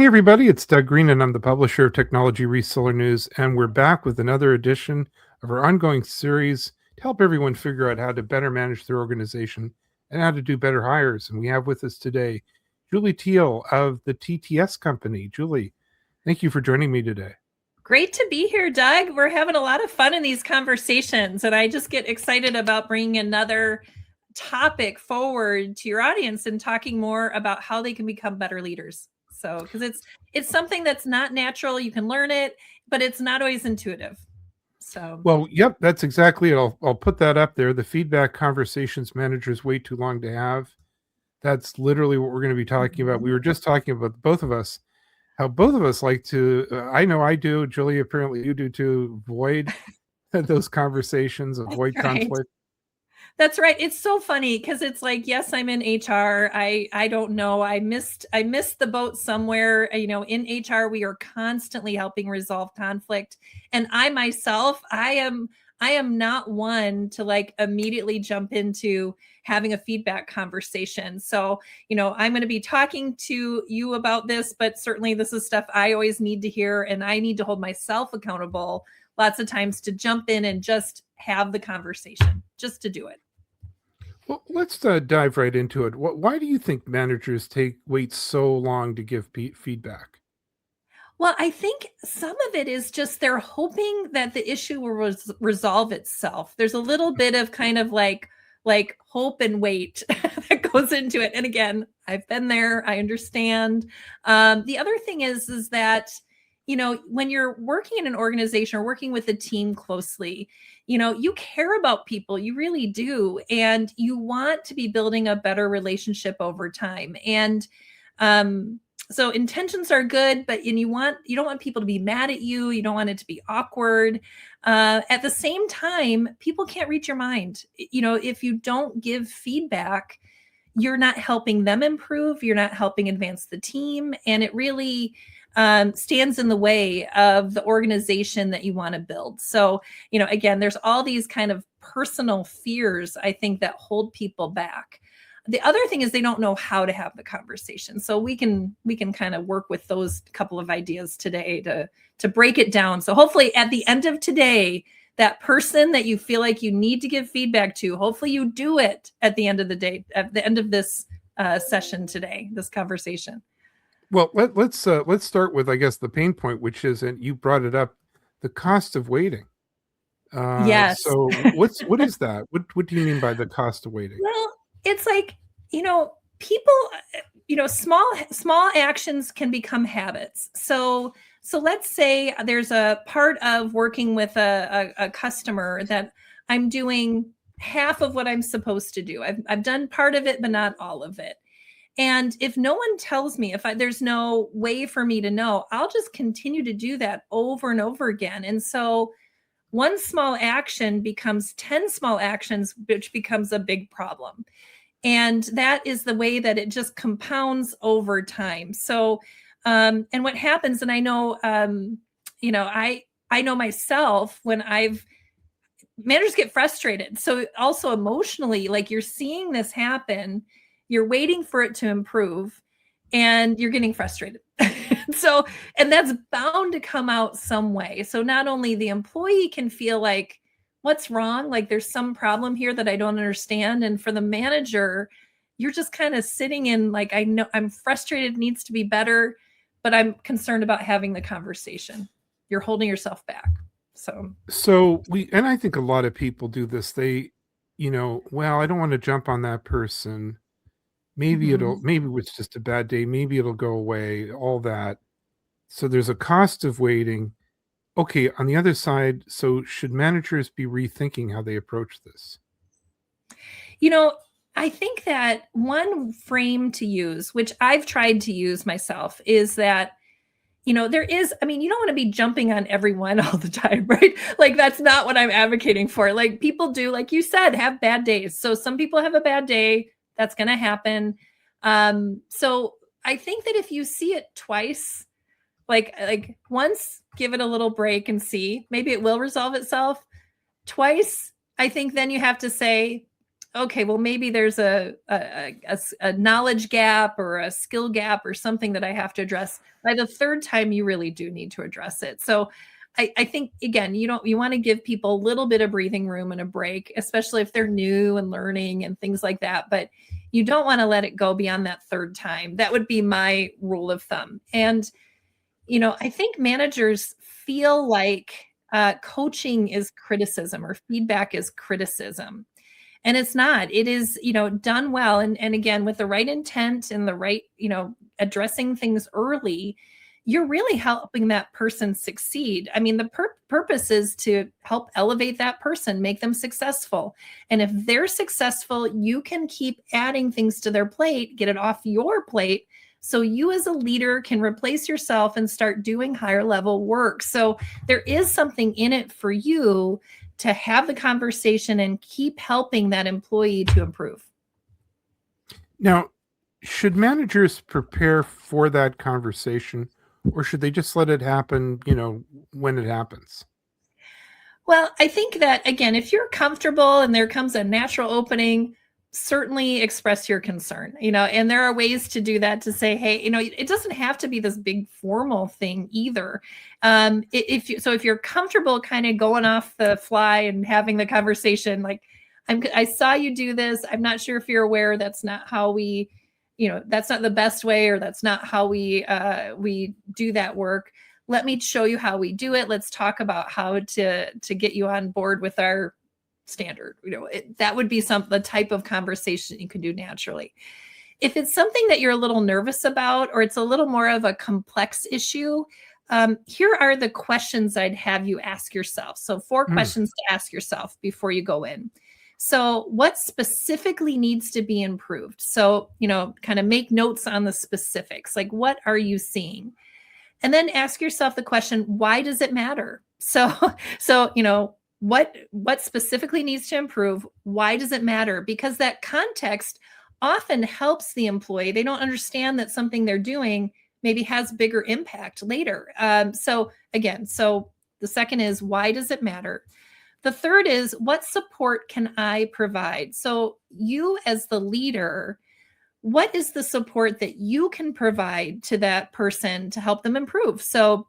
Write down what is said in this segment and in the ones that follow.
Hey, everybody, it's Doug Green, and I'm the publisher of Technology Reseller News, and we're back with another edition of our ongoing series to help everyone figure out how to better manage their organization and how to do better hires. And we have with us today Julie Thiel of the TTS company. Julie, thank you for joining me today. Great to be here, Doug. We're having a lot of fun in these conversations, and I just get excited about bringing another topic forward to your audience and talking more about how they can become better leaders. So, because it's something that's not natural, you can learn it, but it's not always intuitive. So, Well, yep, that's exactly it. I'll put that up there. The feedback conversations managers wait too long to have. That's literally what we're going to be talking about. We were just talking about both of us, how both of us like to, I know I do, Julie, apparently you do too, avoid those conversations, avoid conflict. That's right. It's so funny because it's like, yes, I'm in HR. I don't know. I missed the boat somewhere. In HR, we are constantly helping resolve conflict. And I myself, I am not one to like immediately jump into having a feedback conversation. So, I'm going to be talking to you about this, but certainly this is stuff I always need to hear, and I need to hold myself accountable lots of times to jump in and just have the conversation, just to do it. Well, let's dive right into it. Why do you think managers wait so long to give feedback? Well, I think some of it is just they're hoping that the issue will resolve itself. There's a little bit of kind of like hope and wait that goes into it. And again, I've been there. I understand. The other thing is that, when you're working in an organization or working with a team closely, you care about people. You really do. And you want to be building a better relationship over time. And, so intentions are good, but you don't want people to be mad at you. You don't want it to be awkward. At the same time, people can't read your mind. If you don't give feedback, you're not helping them improve. You're not helping advance the team. And it really stands in the way of the organization that you want to build. So, again, there's all these kind of personal fears, I think, that hold people back. The other thing is they don't know how to have the conversation. So we can kind of work with those couple of ideas today to break it down. So hopefully at the end of today, that person that you feel like you need to give feedback to, hopefully you do it at the end of the day, at the end of this session today, this conversation. Well, let's start with, I guess, the pain point, which is, and you brought it up, the cost of waiting. Yes. So what is that? What do you mean by the cost of waiting? Well, it's like, people, small actions can become habits. So let's say there's a part of working with a customer that I'm doing half of what I'm supposed to do. I've done part of it, but not all of it. And if no one tells me, there's no way for me to know, I'll just continue to do that over and over again. And so one small action becomes 10 small actions, which becomes a big problem. And that is the way that it just compounds over time. So, and what happens, and I know, I know myself when managers get frustrated. So also emotionally, like you're seeing this happen, you're waiting for it to improve, and you're getting frustrated. So, and that's bound to come out some way. So not only the employee can feel like, what's wrong? Like there's some problem here that I don't understand. And for the manager, you're just kind of sitting in like, I know I'm frustrated, needs to be better, but I'm concerned about having the conversation. You're holding yourself back. So and I think a lot of people do this. They, well, I don't want to jump on that person. Maybe maybe it's just a bad day. Maybe it'll go away, all that. So there's a cost of waiting. Okay, on the other side, so should managers be rethinking how they approach this? I think that one frame to use, which I've tried to use myself, is that, there is, you don't want to be jumping on everyone all the time, right? Like that's not what I'm advocating for. Like people do, like you said, have bad days. So some people have a bad day. That's going to happen. So I think that if you see it twice, like once, give it a little break and see, maybe it will resolve itself. Twice, I think then you have to say, okay, well, maybe there's a knowledge gap or a skill gap or something that I have to address. By the third time, you really do need to address it. So I think, again, you want to give people a little bit of breathing room and a break, especially if they're new and learning and things like that. But you don't want to let it go beyond that third time. That would be my rule of thumb. And, I think managers feel like coaching is criticism or feedback is criticism. And it's not. It is, done well. And again, with the right intent and the right, addressing things early, you're really helping that person succeed. I mean, the purpose is to help elevate that person, make them successful. And if they're successful, you can keep adding things to their plate, get it off your plate. So you as a leader can replace yourself and start doing higher level work. So there is something in it for you to have the conversation and keep helping that employee to improve. Now, should managers prepare for that conversation, or should they just let it happen, when it happens? Well, I think that, again, if you're comfortable and there comes a natural opening, certainly express your concern, and there are ways to do that, to say, hey, it doesn't have to be this big formal thing either. If you're comfortable kind of going off the fly and having the conversation, like, I saw you do this. I'm not sure if you're aware that's not how we, that's not the best way, or that's not how we do that work. Let me show you how we do it. Let's talk about how to get you on board with our standard. That would be the type of conversation you can do naturally. If it's something that you're a little nervous about, or it's a little more of a complex issue, here are the questions I'd have you ask yourself. So 4 questions to ask yourself before you go in. So what specifically needs to be improved? So, kind of make notes on the specifics, like, what are you seeing? And then ask yourself the question, why does it matter? So, what specifically needs to improve? Why does it matter? Because that context often helps the employee. They don't understand that something they're doing maybe has bigger impact later. So the second is, why does it matter? The third is, what support can I provide? So you as the leader, what is the support that you can provide to that person to help them improve? So,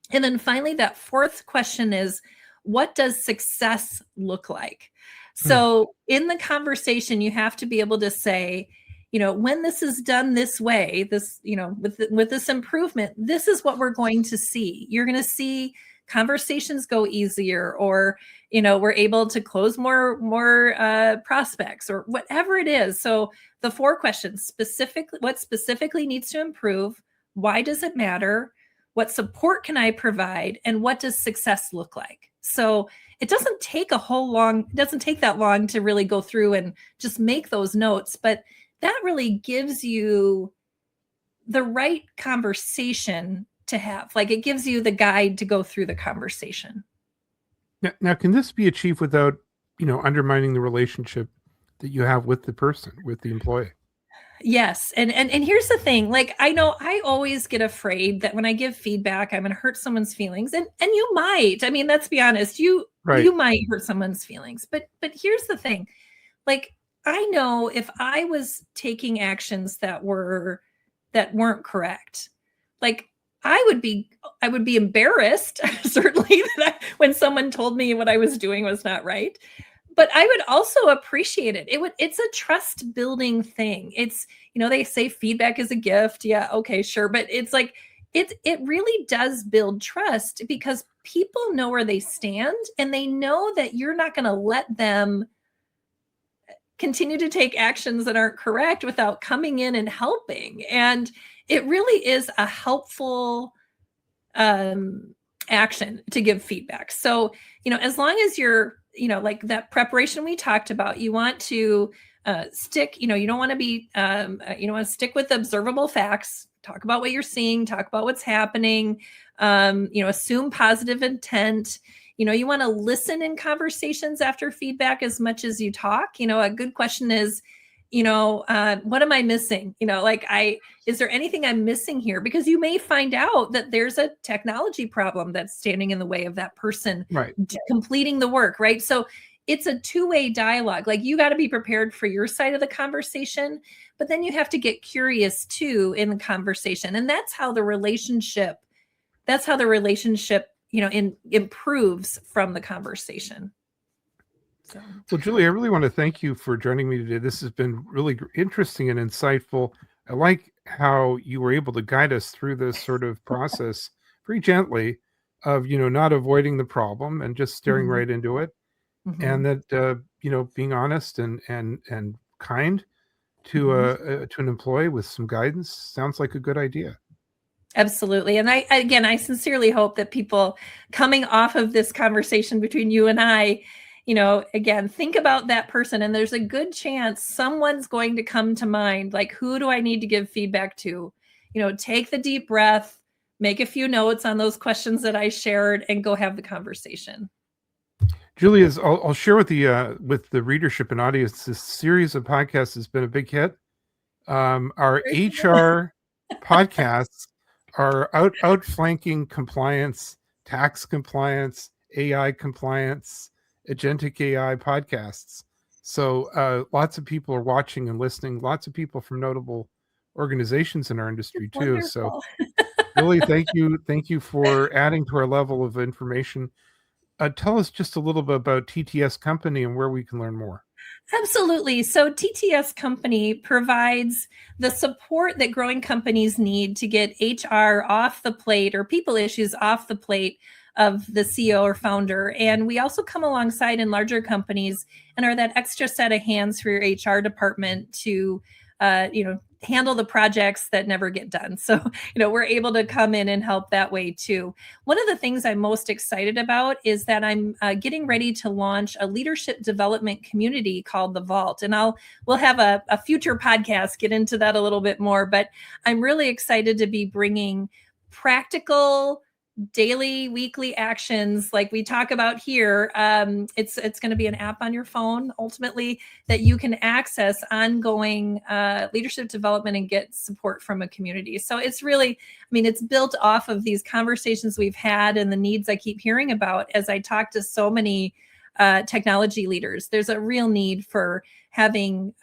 and then finally, that fourth question is, what does success look like? So in the conversation, you have to be able to say, when this is done this way, this, with this improvement, this is what we're going to see. You're going to see conversations go easier, or, we're able to close more prospects, or whatever it is. So the 4 questions, specifically, what specifically needs to improve? Why does it matter? What support can I provide? And what does success look like? So it doesn't take that long to really go through and just make those notes, but that really gives you the right conversation to have. Like, it gives you the guide to go through the conversation. Now, can this be achieved without, undermining the relationship that you have with the person, with the employee? Yes. And here's the thing, like, I know I always get afraid that when I give feedback, I'm going to hurt someone's feelings. And you might, let's be honest, you might hurt someone's feelings, but here's the thing. Like, I know if I was taking actions that weren't correct, like, I would be embarrassed, certainly, when someone told me what I was doing was not right. But I would also appreciate it. It's a trust building thing. It's, they say feedback is a gift. Yeah, okay, sure. But it's like, it really does build trust, because people know where they stand, and they know that you're not going to let them continue to take actions that aren't correct without coming in and helping. And it really is a helpful action to give feedback. So, as long as you're, like that preparation we talked about, you want to stick, you don't want to be, you want to stick with observable facts, talk about what you're seeing, talk about what's happening, assume positive intent. You want to listen in conversations after feedback as much as you talk. A good question is, what am I missing? Is there anything I'm missing here? Because you may find out that there's a technology problem that's standing in the way of that person completing the work, right? So it's a two-way dialogue. Like, you got to be prepared for your side of the conversation, but then you have to get curious too in the conversation. And that's how the relationship, improves from the conversation. So. Well, Julie, I really want to thank you for joining me today. This has been really interesting and insightful. I like how you were able to guide us through this sort of process very gently of, not avoiding the problem and just staring Mhm. right into it. Mhm. And that, being honest and kind to Mhm. to an employee with some guidance sounds like a good idea. Absolutely. And I sincerely hope that people coming off of this conversation between you and I, again, think about that person, and there's a good chance someone's going to come to mind. Like, who do I need to give feedback to? Take the deep breath, make a few notes on those questions that I shared, and go have the conversation. Julie, I'll share with the readership and audience, this series of podcasts has been a big hit. Our HR podcasts are outflanking compliance, tax compliance, AI compliance, agentic AI podcasts. So lots of people are watching and listening. Lots of people from notable organizations in our industry too. So, Wonderful. Julie, thank you for adding to our level of information. Tell us just a little bit about TTS Company and where we can learn more. Absolutely. So TTS Company provides the support that growing companies need to get HR off the plate, or people issues off the plate of the CEO or founder. And we also come alongside in larger companies and are that extra set of hands for your HR department to, handle the projects that never get done. So, we're able to come in and help that way too. One of the things I'm most excited about is that I'm getting ready to launch a leadership development community called The Vault. And we'll have a future podcast get into that a little bit more, but I'm really excited to be bringing practical daily, weekly actions like we talk about here. It's going to be an app on your phone ultimately that you can access ongoing leadership development and get support from a community. So it's really, it's built off of these conversations we've had and the needs I keep hearing about as I talk to so many technology leaders. There's a real need for having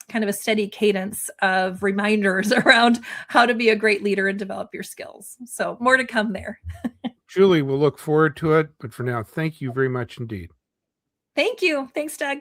kind of a steady cadence of reminders around how to be a great leader and develop your skills. So more to come there. Julie, we'll look forward to it. But for now, thank you very much indeed. Thank you. Thanks, Doug.